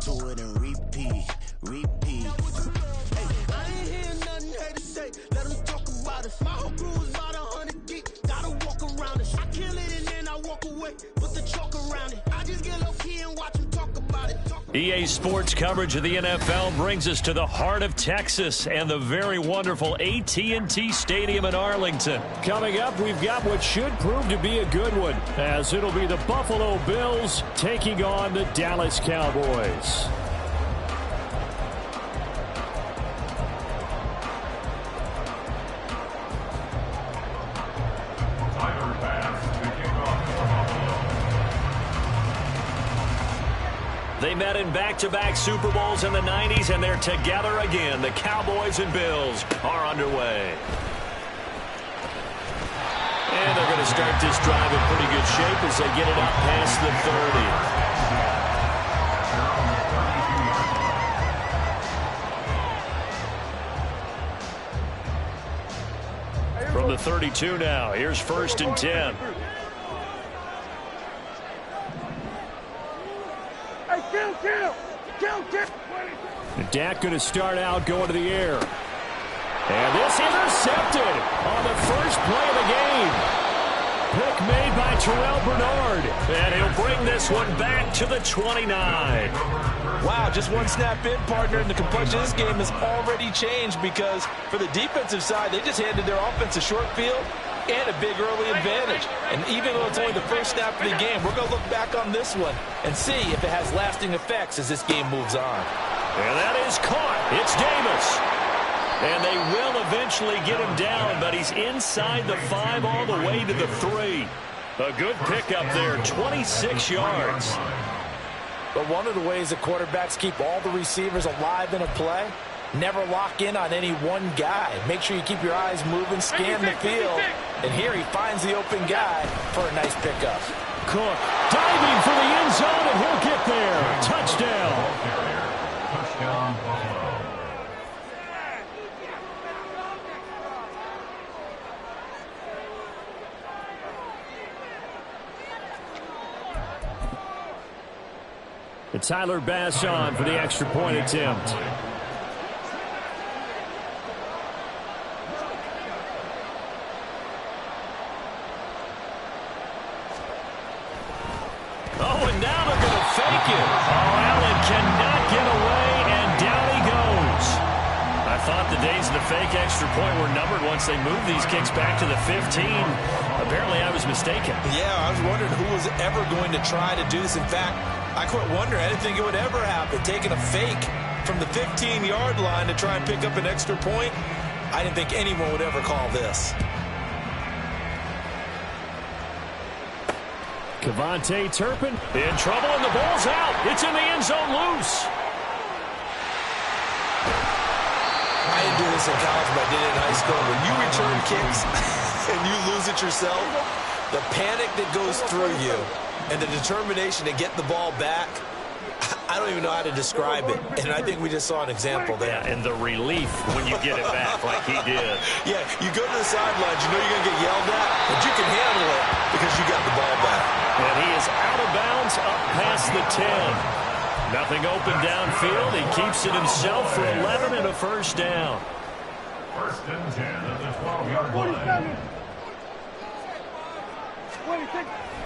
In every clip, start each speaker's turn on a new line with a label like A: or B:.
A: to it and repeat, repeat. Hey, I ain't hear nothing hate to say. Let them talk about us. My whole crew is about 100 deep. Gotta walk around it. I kill it and then I walk away. Put the chalk around it. I just get low key and watch them talk about it.
B: EA Sports coverage of the NFL brings us to the heart of Texas and the very wonderful AT&T Stadium in Arlington.
C: Coming up, we've got what should prove to be a good one, as it'll be the Buffalo Bills taking on the Dallas Cowboys.
B: They met in back-to-back Super Bowls in the 90s, and they're together again. The Cowboys and Bills are underway. And they're going to start this drive in pretty good shape as they get it up past the 30. From the 32 now, here's 1st and 10.
C: Dak going to start out going to the air. And this intercepted on the first play of the game. Pick made by Terrell Bernard.
B: And he'll bring this one back to the 29.
D: Wow, just one snap in, partner, and the complexion of this game has already changed because for the defensive side, they just handed their offense a short field and a big early advantage. And even though it's only the first snap of the game, we're going to look back on this one and see if it has lasting effects as this game moves on.
B: And that is caught. It's Davis. And they will eventually get him down, but he's inside the 5 all the way to the 3. A good pickup there, 26 yards.
D: But one of the ways that quarterbacks keep all the receivers alive in a play, never lock in on any one guy. Make sure you keep your eyes moving, scan the field. And here he finds the open guy for a nice pickup.
C: Cook diving for the end zone, and he'll get there. Touchdown. And Tyler Bass on for the extra point attempt.
B: Oh, and now they're going to fake it. Oh, Allen cannot get away, and down he goes. I thought the days of the fake extra point were numbered once they moved these kicks back to the 15. Apparently, I was mistaken.
D: Yeah, I was wondering who was ever going to try to do this. In fact, I quit wondering. I didn't think it would ever happen. Taking a fake from the 15-yard line to try and pick up an extra point, I didn't think anyone would ever call this.
C: Kevontae Turpin
B: in trouble, and the ball's out. It's in the end zone loose.
D: I didn't do this in college, but I did it in high school. When you return kicks and you lose it yourself, the panic that goes through you and the determination to get the ball back, I don't even know how to describe it. And I think we just saw an example there.
B: Yeah, and the relief when you get it back like he did.
D: Yeah, you go to the sidelines, you know you're going to get yelled at, but you can handle it because you got the ball back.
B: And he is out of bounds up past the 10. Nothing open downfield. He keeps it himself for 11 and a first down.
E: 1st and 10 at the 12-yard line.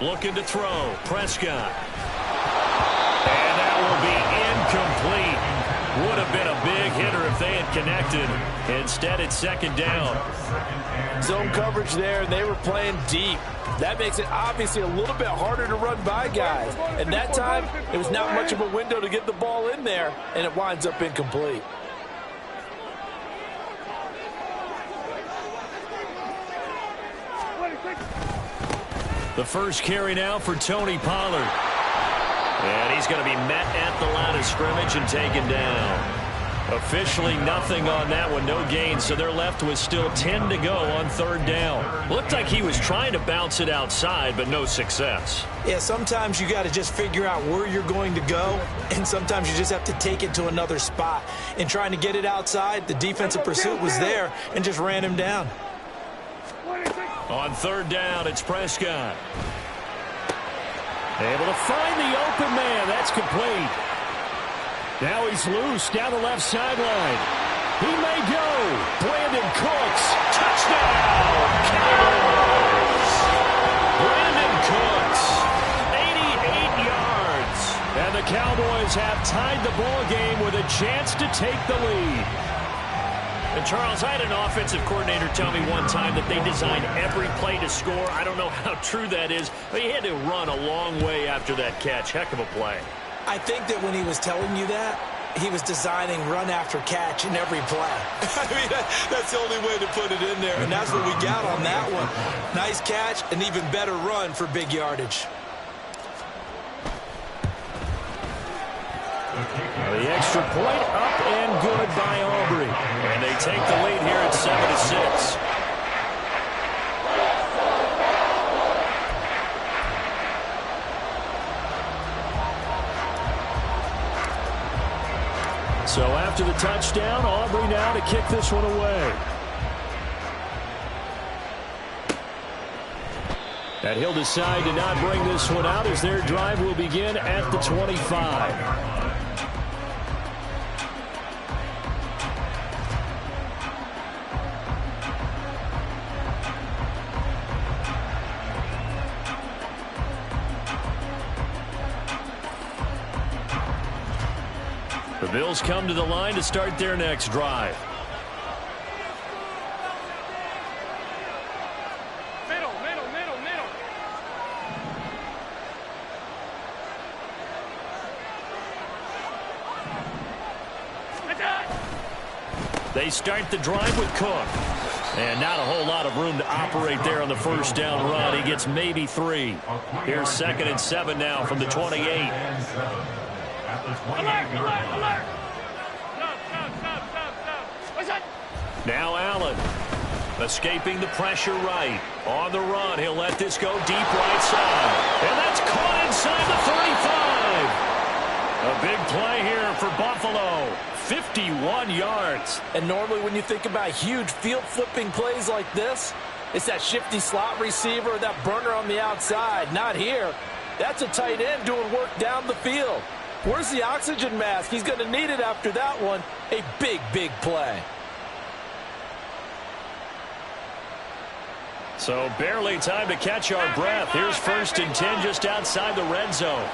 B: Looking to throw. Prescott. And that will be incomplete. Would have been a big hitter if they had connected. Instead, it's 2nd down.
D: Zone coverage there, and they were playing deep. That makes it obviously a little bit harder to run by guys. And that time, it was not much of a window to get the ball in there, and it winds up incomplete.
B: The first carry now for Tony Pollard. And he's going to be met at the line of scrimmage and taken down. Officially nothing on that one, no gain, so they're left with still 10 to go on 3rd down. Looked like he was trying to bounce it outside, but no success.
D: Yeah, sometimes you got to just figure out where you're going to go, and sometimes you just have to take it to another spot. In trying to get it outside, the defensive pursuit was there and just ran him down.
B: On 3rd down, it's Prescott. Able to find the open man. That's complete.
C: Now he's loose down the left sideline. He may go. Brandon Cooks. Touchdown, Cowboys. Brandon Cooks, 88 yards. And the Cowboys have tied the ball game with a chance to take the lead.
B: And Charles, I had an offensive coordinator tell me one time that they designed every play to score. I don't know how true that is, but he had to run a long way after that catch. Heck of a play.
D: I think that when he was telling you that, he was designing run after catch in every play. I mean, that's the only way to put it in there, and that's what we got on that one. Nice catch, an even better run for big yardage.
C: The extra point up and good by Aubrey.
B: And they take the lead here at 7-6.
C: So after the touchdown, Aubrey now to kick this one away. And he'll decide to not bring this one out as their drive will begin at the 25.
B: The Bills come to the line to start their next drive.
F: Middle.
B: They start the drive with Cook. And not a whole lot of room to operate there on the first down run. He gets maybe 3. Here's 2nd and 7 now from the 28.
F: Alert! Stop.
B: Now Allen, escaping the pressure right. On the run, he'll let this go deep right side. And that's caught inside the 35. A big play here for Buffalo. 51 yards.
D: And normally when you think about huge field-flipping plays like this, it's that shifty slot receiver or that burner on the outside. Not here. That's a tight end doing work down the field. Where's the oxygen mask? He's going to need it after that one. A big play.
B: So barely time to catch our breath. Here's 1st and 10 just outside the red zone.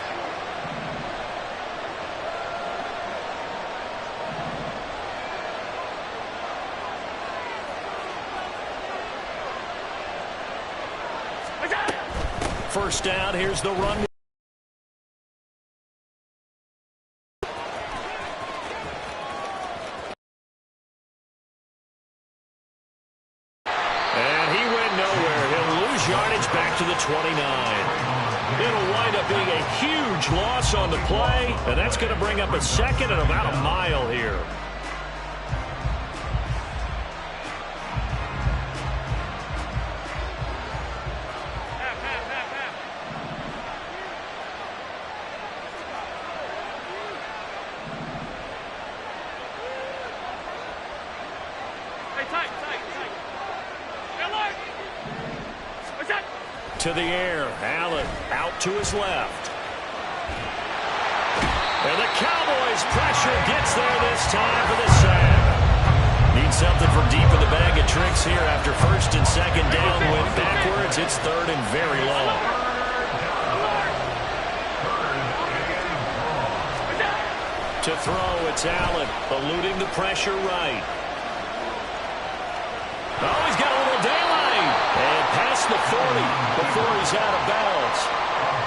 B: First down, here's the run. Back to the 29. It'll wind up being a huge loss on the play, and that's going to bring up a 2nd and about a mile here. To the air, Allen out to his left. And the Cowboys pressure gets there this time for the sack. Need something from deep in the bag of tricks here after 1st and 2nd down. Went backwards. It's 3rd and very long. To throw, it's Allen eluding the pressure right. Oh, he's got a little daylight. And past the 40 before he's out of bounds.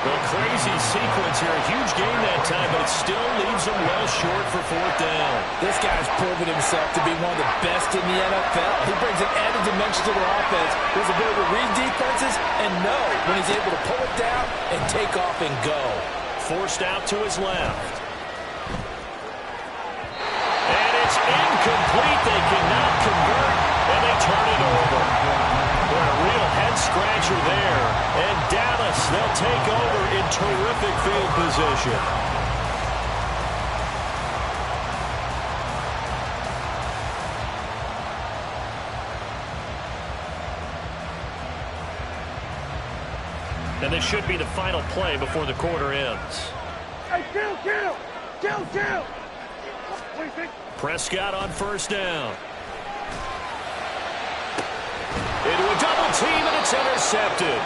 B: A crazy sequence here. A huge gain that time, but it still leaves him well short for 4th down.
D: This guy's proven himself to be one of the best in the NFL. He brings an added dimension to their offense. He has the ability to read defenses and know when he's able to pull it down and take off and go.
B: Forced out to his left. And it's incomplete. They cannot convert, and they turn it over. Boy, a real head-scratcher there. And Dallas, they'll take over in terrific field position. And this should be the final play before the quarter ends.
F: Hey, kill!
B: Prescott on first down. Into a double team, and it's intercepted.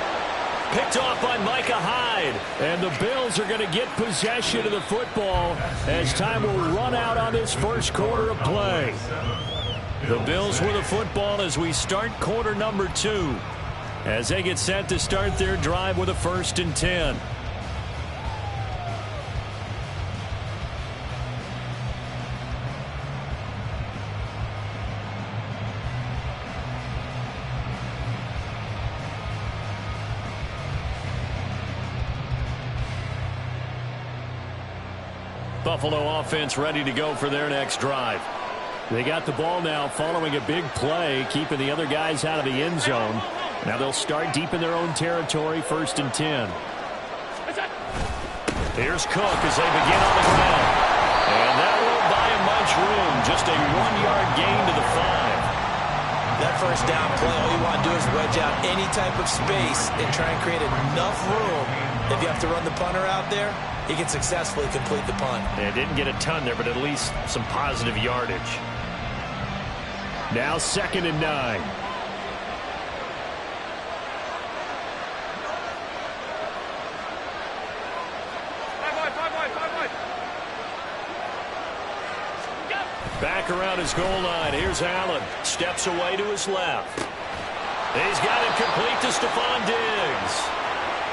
B: Picked off by Micah Hyde.
C: And the Bills are going to get possession of the football as time will run out on this first quarter of play.
B: The Bills with the football as we start quarter number 2. As they get set to start their drive with a 1st and 10. Buffalo offense ready to go for their next drive.
C: They got the ball now following a big play, keeping the other guys out of the end zone. Now they'll start deep in their own territory, 1st and 10.
B: Here's Cook as they begin on the ground. And that won't buy him much room. Just a 1-yard gain to the 5.
D: That first down play, all you want to do is wedge out any type of space and try and create enough room. If you have to run the punter out there, he can successfully complete the punt.
B: They didn't get a ton there, but at least some positive yardage.
C: Now 2nd and 9.
B: Back around his goal line. Here's Allen. Steps away to his left. He's got it complete to Stephon Diggs.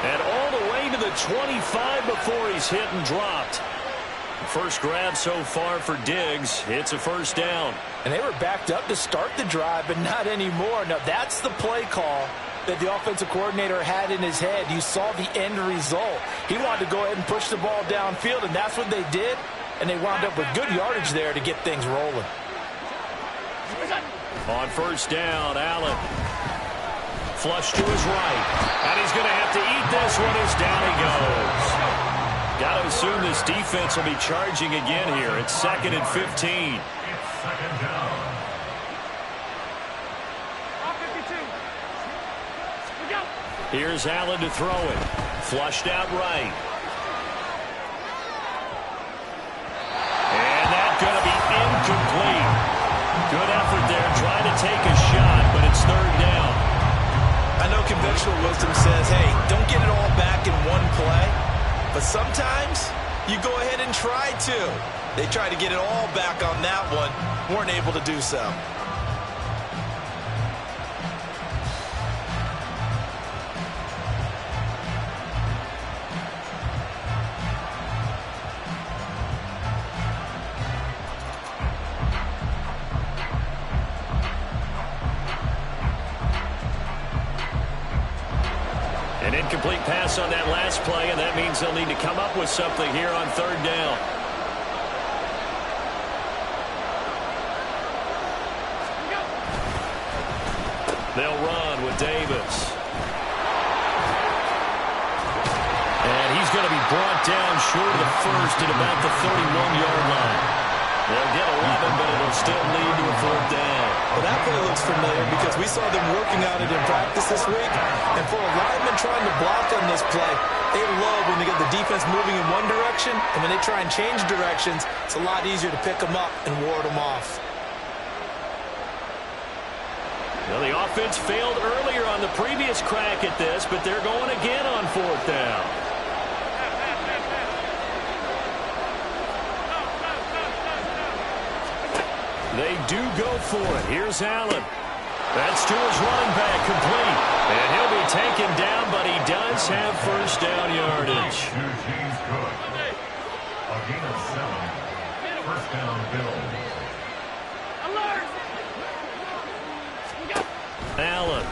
B: And all the way to the 25 before he's hit and dropped. First grab so far for Diggs. It's a 1st down.
D: And they were backed up to start the drive, but not anymore. Now, that's the play call that the offensive coordinator had in his head. You saw the end result. He wanted to go ahead and push the ball downfield, and that's what they did. And they wound up with good yardage there to get things rolling.
B: On 1st down, Allen. Flush to his right. And he's going to have to eat this one as down he goes. Got to assume this defense will be charging again here. It's 2nd and 15. Here's Allen to throw it. Flushed out right. And that's going to be incomplete. Good effort there, trying to take a shot, but it's 3rd down.
D: I know conventional wisdom says, hey, don't get it all back in one play. But sometimes you go ahead and try to. They tried to get it all back on that one. Weren't able to do so.
B: An incomplete pass on that last play, and that means they'll need to come up with something here on 3rd down. They'll run with Davis. And he's going to be brought down short of the 1st at about the 31-yard line. They'll get 11, but it'll still lead to a 4th down.
D: Well, that play looks familiar because we saw them working on it in practice this week. And for a lineman trying to block on this play, they love when they get the defense moving in one direction. And when they try and change directions, it's a lot easier to pick them up and ward them off.
B: Well, the offense failed earlier on the previous crack at this, but they're going again on 4th down. They do go for it. Here's Allen. That's to his running back, complete. And he'll be taken down, but he does have 1st down yardage.
E: He's good. A gain of 7. 1st down, Bills.
B: Allen.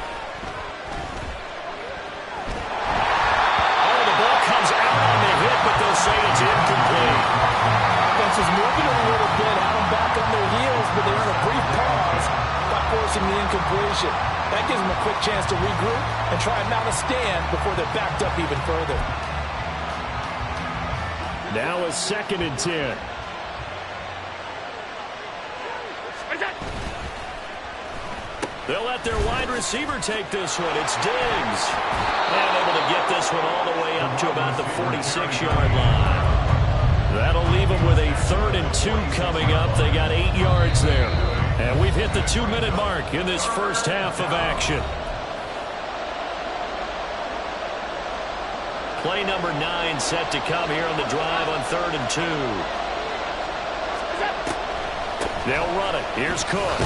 B: Oh, the ball comes out on the hit, but they'll say it's incomplete.
D: Offense is moving a little bit, had them back on their heels, but they're in a brief pause by forcing the incompletion. That gives them a quick chance to regroup and try and mount a stand before they're backed up even further.
C: Now a 2nd and 10.
B: They'll let their wide receiver take this one. It's Diggs. And able to get this one all the way up to about the 46-yard line. That'll leave them with a 3rd and 2 coming up. They got 8 yards there. And we've hit the 2-minute mark in this first half of action. Play number 9 set to come here on the drive on 3rd and 2. They'll run it. Here's Cook.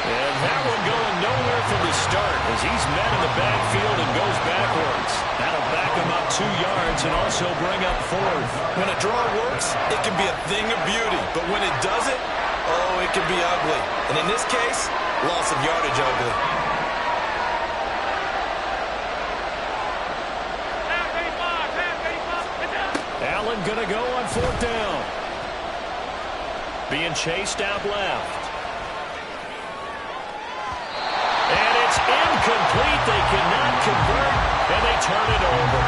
B: And that one going nowhere from the start as he's met in the backfield and goes backwards. That'll back him up 2 yards and also bring up 4th.
D: When a draw works, it can be a thing of beauty. But when it doesn't, oh, it can be ugly. And in this case, loss of yardage ugly.
B: Allen going to go on 4th down. Being chased out left. And it's incomplete. They cannot convert, and they turn it over.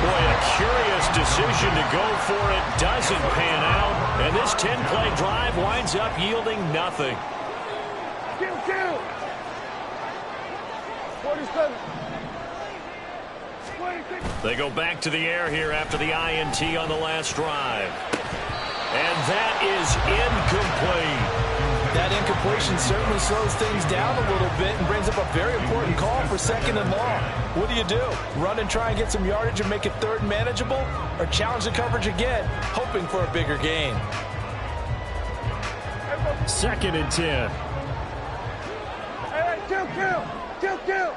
B: Boy, a curious decision to go for it. Doesn't pan out, and this 10-play drive winds up yielding nothing.
F: Kill. 47. 26.
B: They go back to the air here after the INT on the last drive. And that is incomplete.
D: That incompletion certainly slows things down a little bit and brings up a very important call for 2nd and long. What do? Run and try and get some yardage and make it 3rd and manageable? Or challenge the coverage again, hoping for a bigger gain?
B: 2nd and 10.
F: Hey, kill.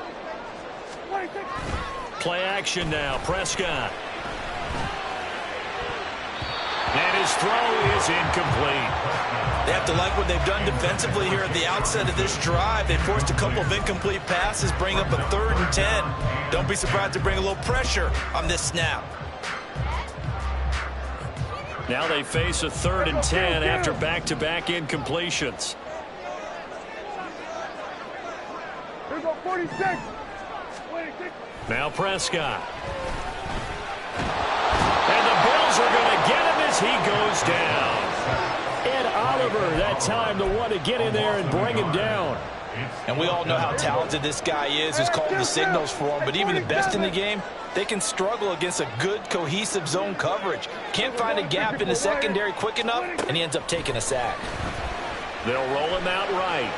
F: 26.
B: Play action now. Prescott. And his throw is incomplete.
D: They have to like what they've done defensively here at the outset of this drive. They forced a couple of incomplete passes, bring up a 3rd and 10. Don't be surprised to bring a little pressure on this snap.
B: Now they face a 3rd and 10 after back-to-back incompletions.
F: Here we go, 46. 26.
B: Now Prescott. And the Bills are going to get him as he goes down. Ed Oliver, that time the one to get in there and bring him down.
D: And we all know how talented this guy is who's calling the signals for him. But even the best in the game, they can struggle against a good, cohesive zone coverage. Can't find a gap in the secondary quick enough, and he ends up taking a sack.
B: They'll roll him out right.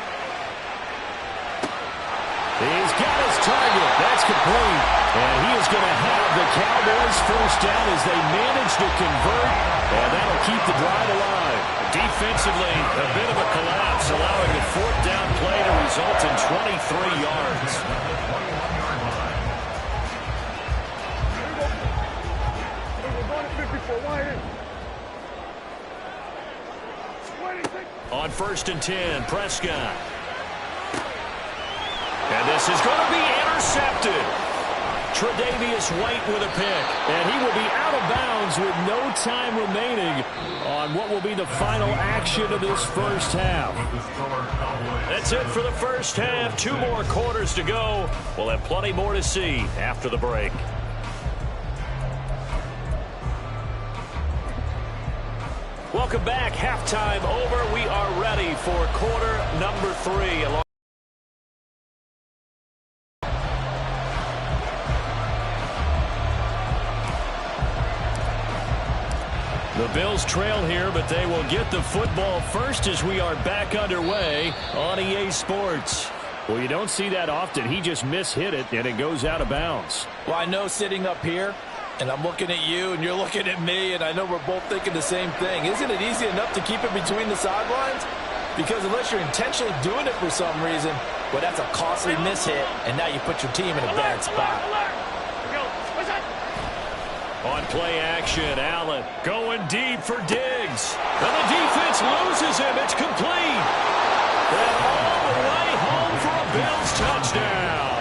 B: He's got his target. That's complete. And he is going to have the Cowboys first down as they manage to convert. And that'll keep the drive alive. Defensively, a bit of a collapse, allowing the 4th down play to result in 23 yards. On 1st and 10, Prescott. And this is going to be intercepted. Tre'Davious White with a pick. And he will be out of bounds with no time remaining on what will be the final action of this first half. That's it for the first half. 2 more quarters to go. We'll have plenty more to see after the break. Welcome back. Halftime over. We are ready for quarter number 3. The Bills trail here, but they will get the football first as we are back underway on EA Sports. Well, you don't see that often. He just mishit it, and it goes out of bounds.
D: Well, I know sitting up here, and I'm looking at you, and you're looking at me, and I know we're both thinking the same thing. Isn't it easy enough to keep it between the sidelines? Because unless you're intentionally doing it for some reason, well, that's a costly mishit, and now you put your team in a bad spot.
B: On play action, Allen going deep for Diggs. And the defense loses him. It's complete. And all the way home for a Bills touchdown.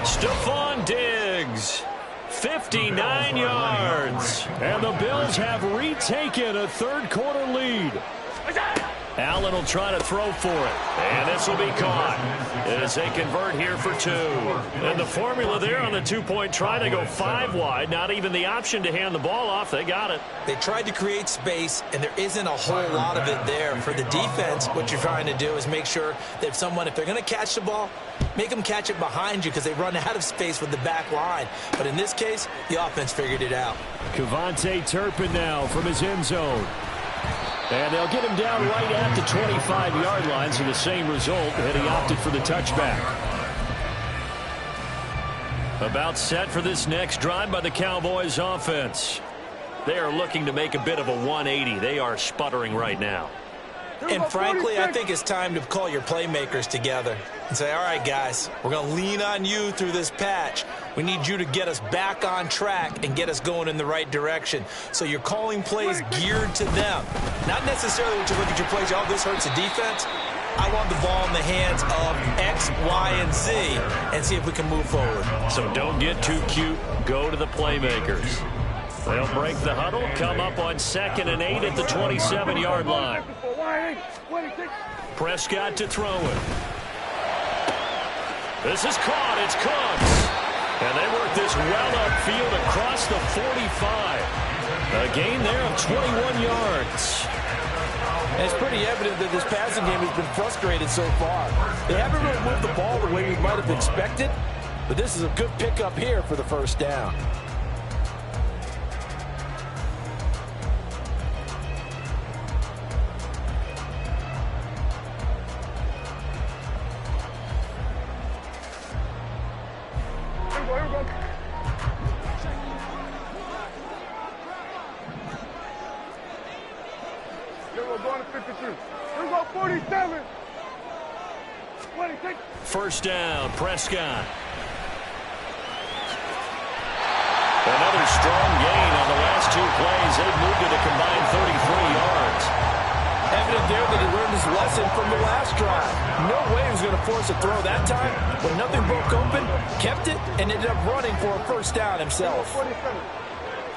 B: Stephon Diggs, 59 yards. And the Bills have retaken a 3rd quarter lead. Allen will try to throw for it. And this will be caught as they convert here for 2. And the formula there on the two-point try, they go 5 wide. Not even the option to hand the ball off. They got it.
D: They tried to create space, and there isn't a whole lot of it there. For the defense, what you're trying to do is make sure that if they're going to catch the ball, make them catch it behind you because they run out of space with the back line. But in this case, the offense figured it out.
C: Kevontae Turpin now from his end zone. And they'll get him down right at the 25-yard line, so the same result, and he opted for the touchback. About set for this next drive by the Cowboys offense. They are looking to make a bit of a 180. They are sputtering right now.
D: And frankly, I think it's time to call your playmakers together and say, all right, guys, we're going to lean on you through this patch. We need you to get us back on track and get us going in the right direction. So you're calling plays geared to them. Not necessarily when you look at your plays, oh, this hurts the defense. I want the ball in the hands of X, Y, and Z and see if we can move forward.
B: So don't get too cute. Go to the playmakers. They'll break the huddle, come up on 2nd and 8 at the 27-yard line. Prescott to throw it. This is caught. It's Cooks. And they work this well upfield across the 45. A gain there of 21 yards.
D: And it's pretty evident that this passing game has been frustrated so far. They haven't really moved the ball the way we might have expected, but this is a good pickup here for the first down.
B: First down, Prescott. Another strong gain on the last 2 plays. They've moved it a combined 33 yards.
D: Evident there that he learned his lesson from the last drive. No way he was going to force a throw that time. When nothing broke open, kept it, and ended up running for a first down himself.
F: 47.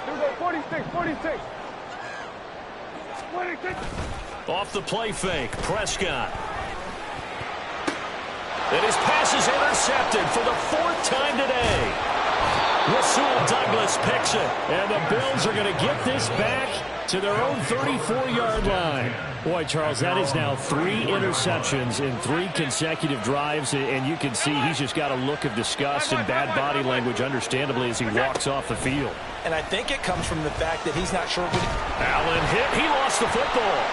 F: Here we go, 46, 46. 46.
B: Off the play fake, Prescott. And his pass is intercepted for the 4th time today. Rasul Douglas picks it.
C: And the Bills are going to get this back to their own 34-yard line. Boy, Charles, that is now 3 interceptions in 3 consecutive drives, and you can see he's just got a look of disgust and bad body language, understandably, as he walks off the field.
D: And I think it comes from the fact that he's not sure what
B: Allen hit. He lost the football.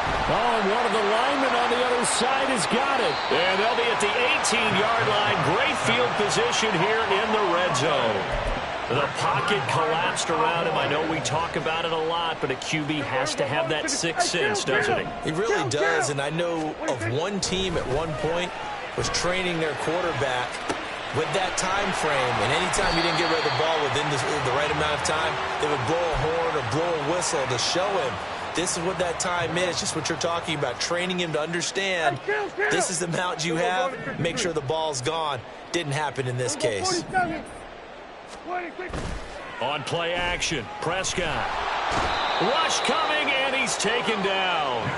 C: Oh, and one of the linemen on the other side has got it.
B: And they'll be at the 18-yard line. Great field position here in the red zone. The pocket collapsed around him. I know we talk about it a lot, but a QB has to have that sixth sense, doesn't he?
D: He really does, and I know of one team at one point was training their quarterback with that time frame, and anytime he didn't get rid of the ball within the right amount of time, they would blow a horn or blow a whistle to show him this is what that time is, just what you're talking about, training him to understand this is the amount you have, make sure the ball's gone. Didn't happen in this case.
B: On play action, Prescott. Rush coming, and he's taken down.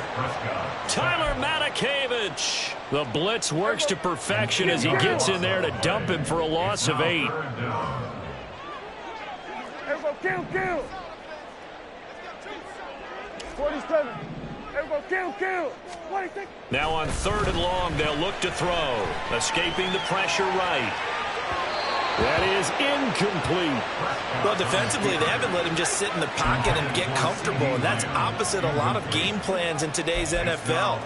B: Tyler Matakevich. The blitz works to perfection as he gets in there to dump him for a loss of 8.
F: Kill. 47. Kill. 26.
B: Now on 3rd and long, they'll look to throw. Escaping the pressure right.
C: That is incomplete.
D: Well, defensively, they haven't let him just sit in the pocket and get comfortable, and that's opposite a lot of game plans in today's NFL.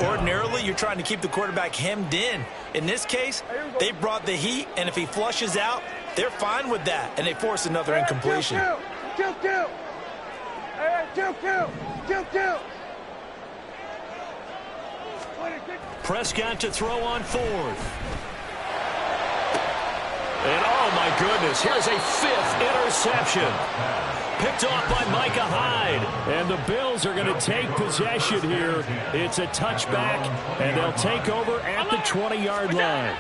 D: Ordinarily, you're trying to keep the quarterback hemmed in. In this case, they brought the heat, and if he flushes out, they're fine with that, and they force another incompletion.
F: Kill. Hey, kill. 26.
B: Prescott to throw on 4th. And oh my goodness, here's a 5th interception. Picked off by Micah Hyde.
C: And the Bills are going to take possession here. It's a touchback, and they'll take over at the 20-yard line.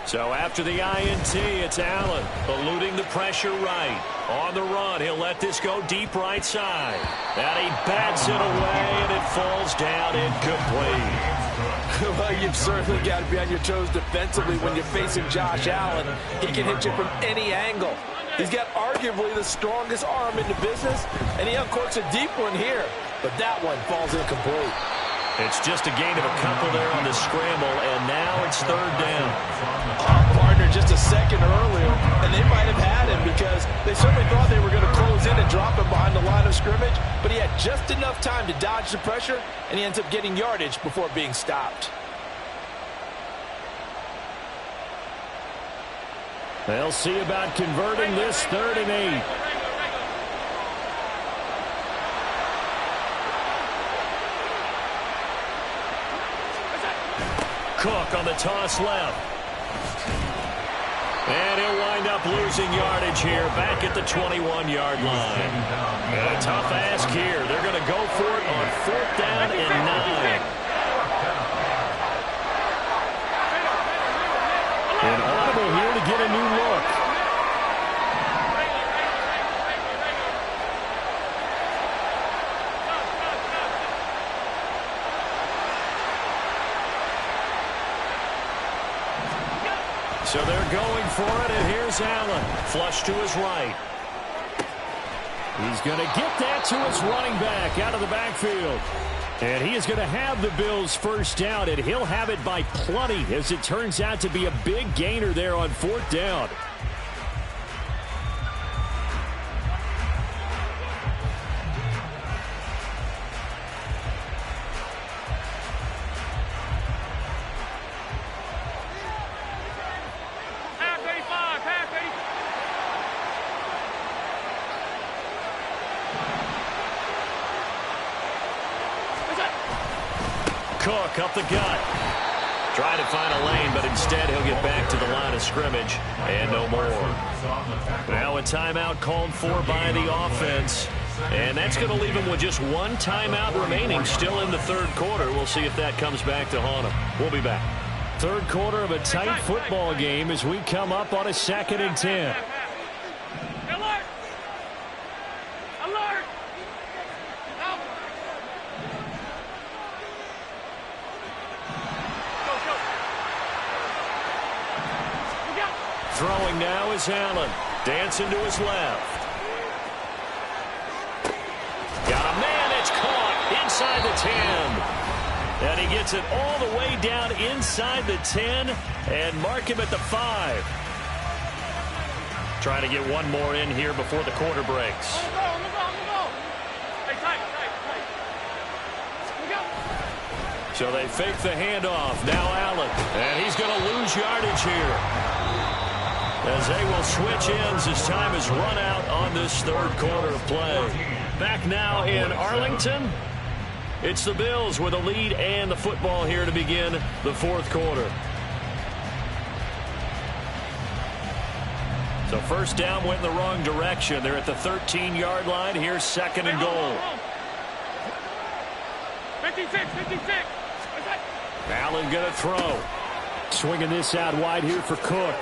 B: So after the INT, it's Allen eluding the pressure right. On the run, he'll let this go deep right side. And he bats it away, and it falls down incomplete.
D: Well, you've certainly got to be on your toes defensively when you're facing Josh Allen. He can hit you from any angle. He's got arguably the strongest arm in the business, and he uncorks a deep one here. But that one falls incomplete.
B: It's just a gain of a couple there on the scramble, and now it's third down.
D: Partner just a second earlier, and they might have had him because they certainly thought they were going to close in and drop him behind the line of scrimmage, but he had just enough time to dodge the pressure, and he ends up getting yardage before being stopped.
C: They'll see about converting this 3rd and 8.
B: Cook on the toss left. And he'll wind up losing yardage here back at the 21-yard line. And a tough ask here. They're going to go for it on 4th down and 9.
C: An audible here to get a new look.
B: So they're going for it, and here's Allen. Flush to his right.
C: He's going to get that to his running back out of the backfield. And he is going to have the Bills' first down, and he'll have it by plenty, as it turns out to be a big gainer there on 4th down.
B: Cook up the gut. Trying to find a lane, but instead he'll get back to the line of scrimmage and no more. Now a timeout called for by the offense. And that's going to leave him with just one timeout remaining still in the 3rd quarter. We'll see if that comes back to haunt him. We'll be back.
C: 3rd quarter of a tight football game as we come up on a 2nd and 10.
F: Alert! Alert! Out!
B: Throwing now is Allen. Dancing to his left. Got a man. It's caught inside the 10. And he gets it all the way down inside the 10 and mark him at the 5. Trying to get one more in here before the quarter breaks. So they fake the handoff. Now Allen. And he's going to lose yardage here, as they will switch ends as time is run out on this 3rd quarter of play. Back now in Arlington. It's the Bills with a lead and the football here to begin the 4th quarter. So first down went in the wrong direction. They're at the 13-yard line. Here's 2nd and goal.
F: 56.
B: Allen going to throw.
C: Swinging this out wide here for Cook.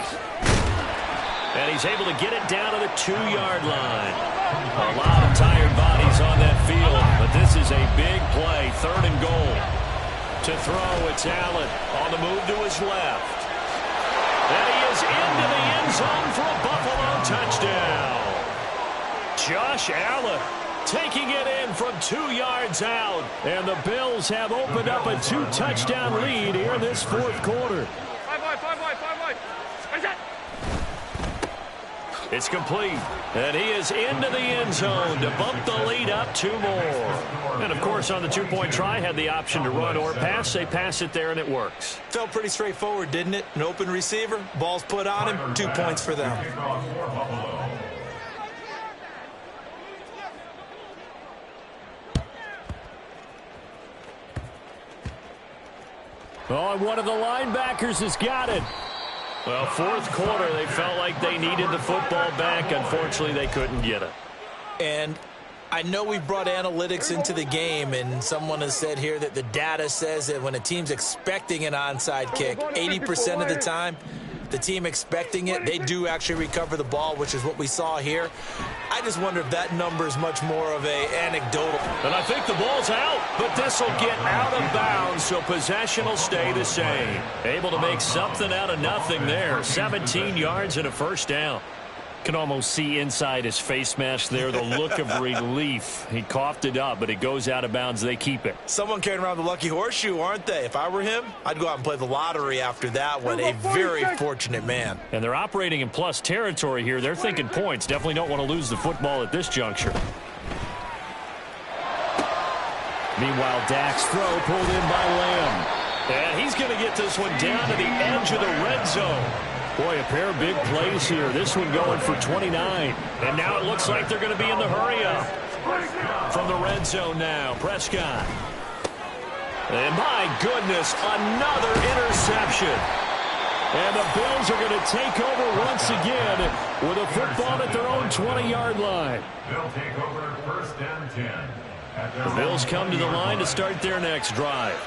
B: And he's able to get it down to the 2-yard line. A lot of tired bodies on that field, but this is a big play. 3rd and goal. To throw, it's Allen on the move to his left. And he is into the end zone for a Buffalo touchdown. Josh Allen taking it in from 2 yards out.
C: And the Bills have opened up a 2-touchdown lead here in this 4th quarter.
F: 5 wide.
B: It's complete, and he is into the end zone to bump the lead up 2 more. And, of course, on the 2-point try, had the option to run or pass. They pass it there, and it works.
D: Felt pretty straightforward, didn't it? An open receiver, ball's put on him, 2 points for them.
C: Oh, and one of the linebackers has got it.
B: Well, 4th quarter, they felt like they needed the football back. Unfortunately, they couldn't get it.
D: And I know we've brought analytics into the game, and someone has said here that the data says that when a team's expecting an onside kick, 80% of the time, the team expecting it, they do actually recover the ball, which is what we saw here. I just wonder if that number is much more of a anecdotal.
B: And I think the ball's out, but this will get out of bounds, so possession will stay the same. Able to make something out of nothing there. 17 yards and a first down. Can almost see inside his face mask there the look of relief. He coughed it up, but it goes out of bounds. They keep it.
D: Someone carrying around the lucky horseshoe, aren't they? If I were him, I'd go out and play the lottery after that one. A very fortunate man.
B: And they're operating in plus territory here. They're thinking points. Definitely don't want to lose the football at this juncture. Meanwhile, Dak's throw pulled in by Lamb. And he's going to get this one down to the edge of the red zone. Boy, a pair of big plays here. This one going for 29. And now it looks like they're going to be in the hurry-up. From the red zone now, Prescott. And my goodness, another interception. And the Bills are going to take over once again with a football at their own 20-yard line.
E: They'll take over first and 10.
B: The Bills come to the line to start their next drive.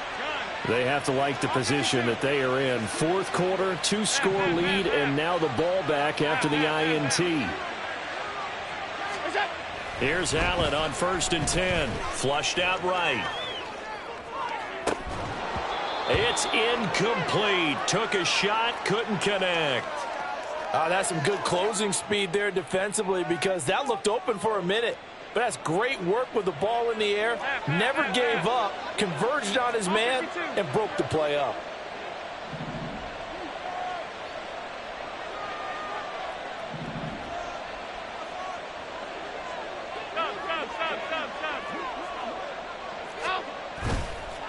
B: They have to like the position that they are in. Fourth quarter, 2-score lead, and now the ball back after the INT. Here's Allen on 1st and 10. Flushed out right. It's incomplete. Took a shot, couldn't connect.
D: That's some good closing speed there defensively because that looked open for a minute. But that's great work with the ball in the air. Never gave up, converged on his man, and broke the play up.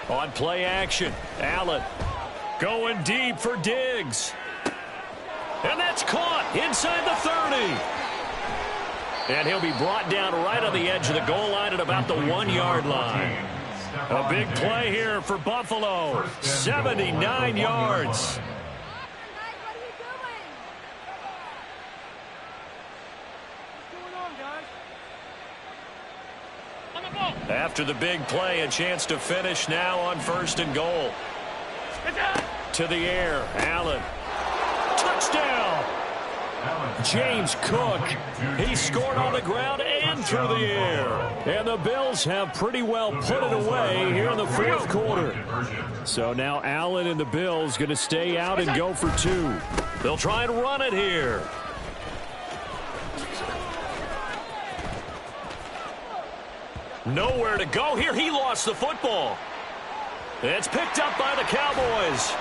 B: On play action, Allen going deep for Diggs. And that's caught inside the 30. And he'll be brought down right on the edge of the goal line at about the 1-yard line. A big play here for Buffalo. 79 yards. After the big play, a chance to finish now on 1st and goal. To the air, Allen. Touchdown! James Cook, he scored on the ground and through the air. And the Bills have pretty well put it away here in the fourth quarter. So now Allen and the Bills going to stay out and go for 2. They'll try and run it here. Nowhere to go here. He lost the football. It's picked up by the Cowboys.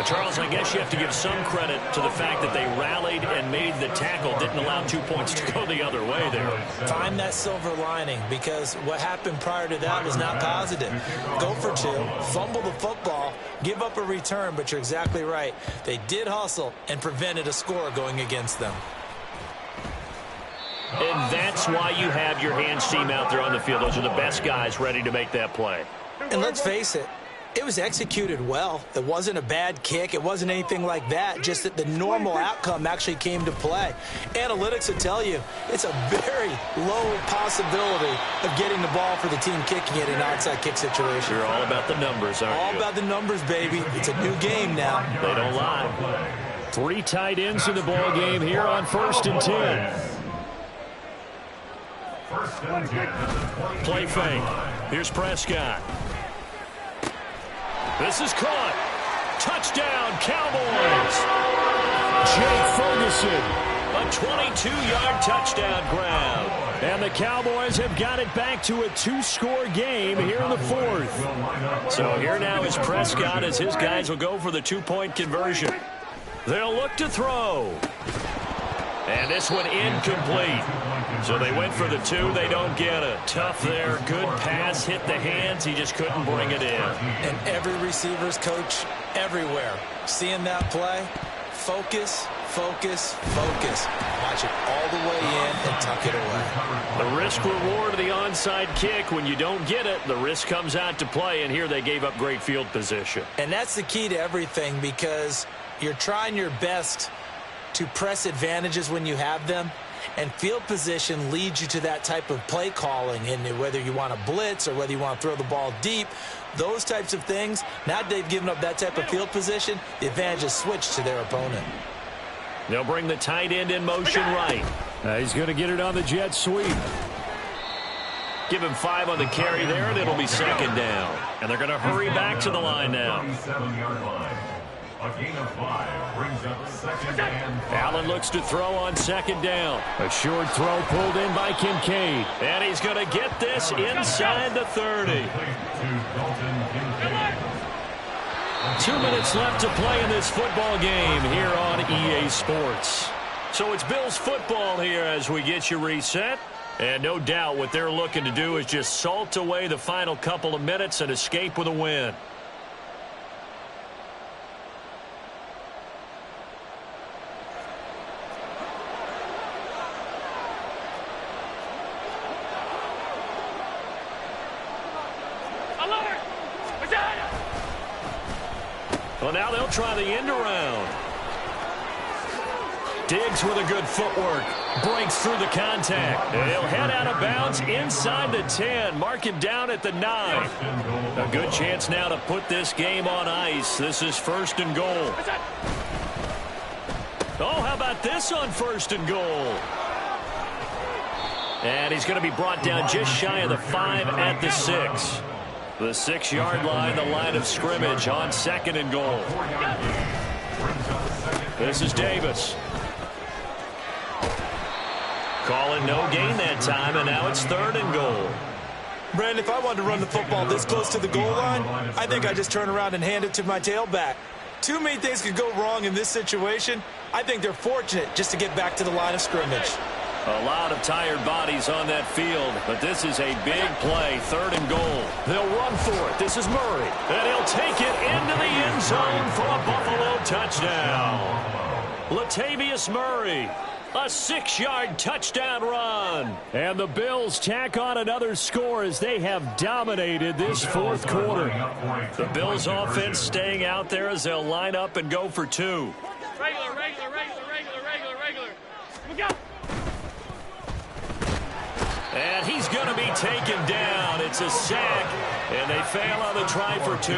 B: Charles, I guess you have to give some credit to the fact that they rallied and made the tackle, didn't allow 2 points to go the other way there.
D: Find that silver lining because what happened prior to that was not positive. Go for 2, fumble the football, give up a return, but you're exactly right. They did hustle and prevented a score going against them.
B: And that's why you have your hands team out there on the field. Those are the best guys ready to make that play.
D: And let's face it, it was executed well. It wasn't a bad kick. It wasn't anything like that. Just that the normal outcome actually came to play. Analytics will tell you it's a very low possibility of getting the ball for the team kicking it in an onside kick situation.
B: You're all about the numbers, aren't you?
D: All about the numbers, baby. It's a new game now.
B: They don't lie. 3 tight ends in the ball game here on 1st and 10. Play fake. Here's Prescott. This is caught. Touchdown, Cowboys. Jake Ferguson. A 22-yard touchdown grab. And the Cowboys have got it back to a 2-score game here in the fourth. So here now is Prescott as his guys will go for the 2-point conversion. They'll look to throw. And this one incomplete. So they went for the 2. They don't get it. Tough there. Good pass. Hit the hands. He just couldn't bring it in.
D: And every receiver's coach everywhere. Seeing that play, focus, focus, focus. Watch it all the way in and tuck it away.
B: The risk reward of the onside kick. When you don't get it, the risk comes out to play. And here they gave up great field position.
D: And that's the key to everything because you're trying your best to press advantages when you have them, And field position leads you to that type of play calling. And whether you want to blitz or whether you want to throw the ball deep, those types of things, now that they've given up that type of field position, the advantage is switched to their opponent.
B: They'll bring the tight end in motion right.
C: He's going to get it on the jet sweep.
B: Give him 5 on the carry there, and it'll be second down. And they're going to hurry back to the line now.
E: 37-yard line. A gain of 5 brings up second and 5.
B: Allen looks to throw on second down.
C: A short throw pulled in by Kincaid.
B: And he's going to get this inside the 30.
E: To Dalton Kincaid.
B: 2 minutes left to play in this football game here on EA Sports. So it's Bills football here as we get you reset. And no doubt what they're looking to do is just salt away the final couple of minutes and escape with a win. Well, now they'll try the end around. Diggs with a good footwork. Breaks through the contact. And he'll head out of bounds inside the 10. Mark him down at the 9. A good chance now to put this game on ice. This is 1st and goal. Oh, how about this on 1st and goal? And he's going to be brought down just shy of the 5 at the 6. The 6-yard line, the line of scrimmage on 2nd and goal. This is Davis. Calling no gain that time, and now it's 3rd and goal.
D: Brandon, if I wanted to run the football this close to the goal line, I think I just turn around and hand it to my tailback. Too many things could go wrong in this situation. I think they're fortunate just to get back to the line of scrimmage.
B: A lot of tired bodies on that field, but this is a big play, 3rd and goal. They'll run for it. This is Murray, and he'll take it into the end zone for a Buffalo touchdown. Latavius Murray, a 6-yard touchdown run.
C: And the Bills tack on another score as they have dominated this 4th quarter.
B: The Bills offense staying out there as they'll line up and go for 2.
F: Regular. Look out.
B: And he's going to be taken down. It's a sack, and they fail on the try for 2.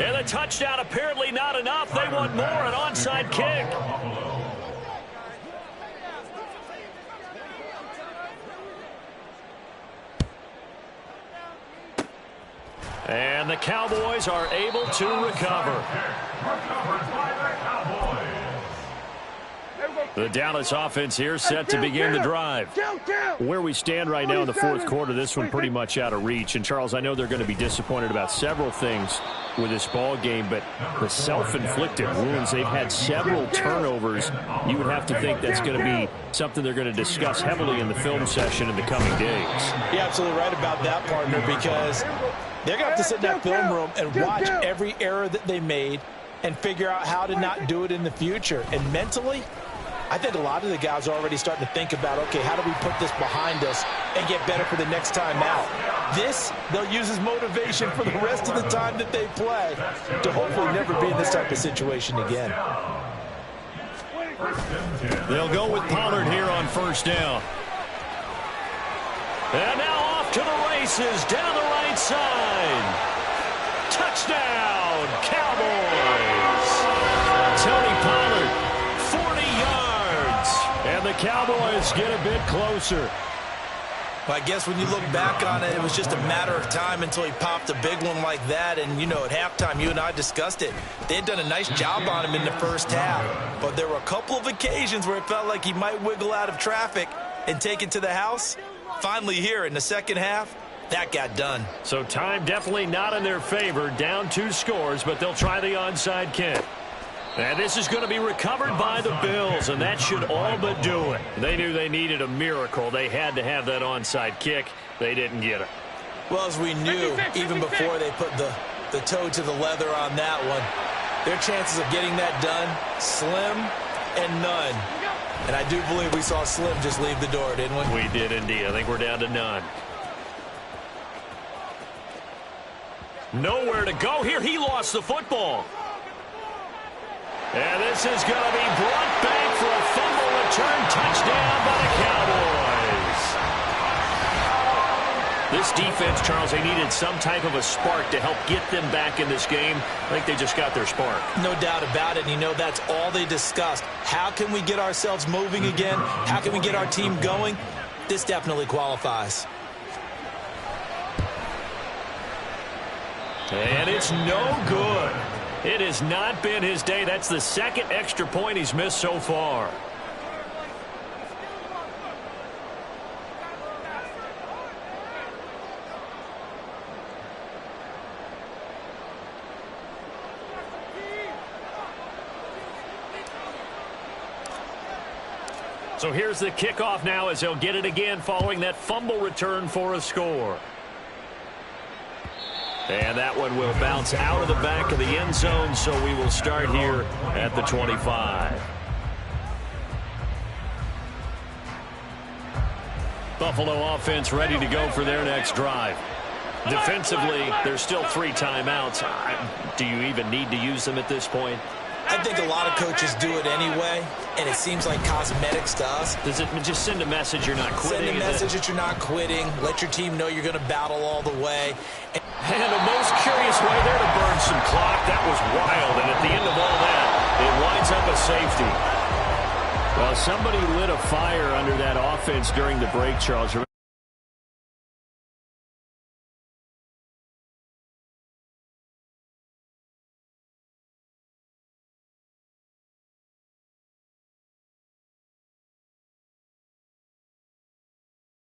B: And the touchdown apparently not enough. They want more, an onside kick. And the Cowboys are able to recover.
E: Recovered by the Cowboys.
B: The Dallas offense here set to begin the drive.
C: Where we stand right now in the 4th quarter, this one pretty much out of reach. And, Charles, I know they're going to be disappointed about several things with this ball game, but the self-inflicted wounds, they've had several turnovers. You would have to think that's going to be something they're going to discuss heavily in the film session in the coming days.
D: You're absolutely right about that, partner, because they're going to have to sit in that film room and watch every error that they made and figure out how to not do it in the future. And mentally, I think a lot of the guys are already starting to think about, okay, how do we put this behind us and get better for the next time out? This, they'll use as motivation for the rest of the time that they play to hopefully never be in this type of situation again.
B: They'll go with Pollard here on 1st down. And now off to the races down the right side. Touchdown, Cowboys. Tony Pollard, 40 yards. And the Cowboys get a bit closer.
D: Well, I guess when you look back on it, it was just a matter of time until he popped a big one like that. And, you know, at halftime, you and I discussed it. They had done a nice job on him in the 1st half. But there were a couple of occasions where it felt like he might wiggle out of traffic and take it to the house. Finally here in the 2nd half, that got done.
B: So time definitely not in their favor. Down 2 scores, but they'll try the onside kick. And this is going to be recovered by the Bills, and that should all but do it. They knew they needed a miracle. They had to have that onside kick. They didn't get it.
D: Well, as we knew, even before they put the toe to the leather on that one, their chances of getting that done, slim and none. And I do believe we saw Slim just leave the door, didn't we?
B: We did indeed. I think we're down to none. Nowhere to go here. He lost the football. And this is going to be brought back for a return touchdown by the Cowboys. This defense, Charles, they needed some type of a spark to help get them back in this game. I think they just got their spark.
D: No doubt about it. And you know, that's all they discussed. How can we get ourselves moving again? How can we get our team going? This definitely qualifies.
B: And it's no good. It has not been his day. That's the second extra point he's missed so far. So here's the kickoff now as they'll get it again following that fumble return for a score. And that one will bounce out of the back of the end zone, so we will start here at the 25. Buffalo offense ready to go for their next drive. Defensively, there's still 3 timeouts. Do you even need to use them at this point?
D: I think a lot of coaches do it anyway, and it seems like cosmetics to us.
B: Does it just send a message you're not quitting?
D: Send a message that you're not quitting. Let your team know you're going to battle all the way.
B: And a most curious way there to burn some clock. That was wild, and at the end of all that, it winds up a safety. Well, somebody lit a fire under that offense during the break, Charles.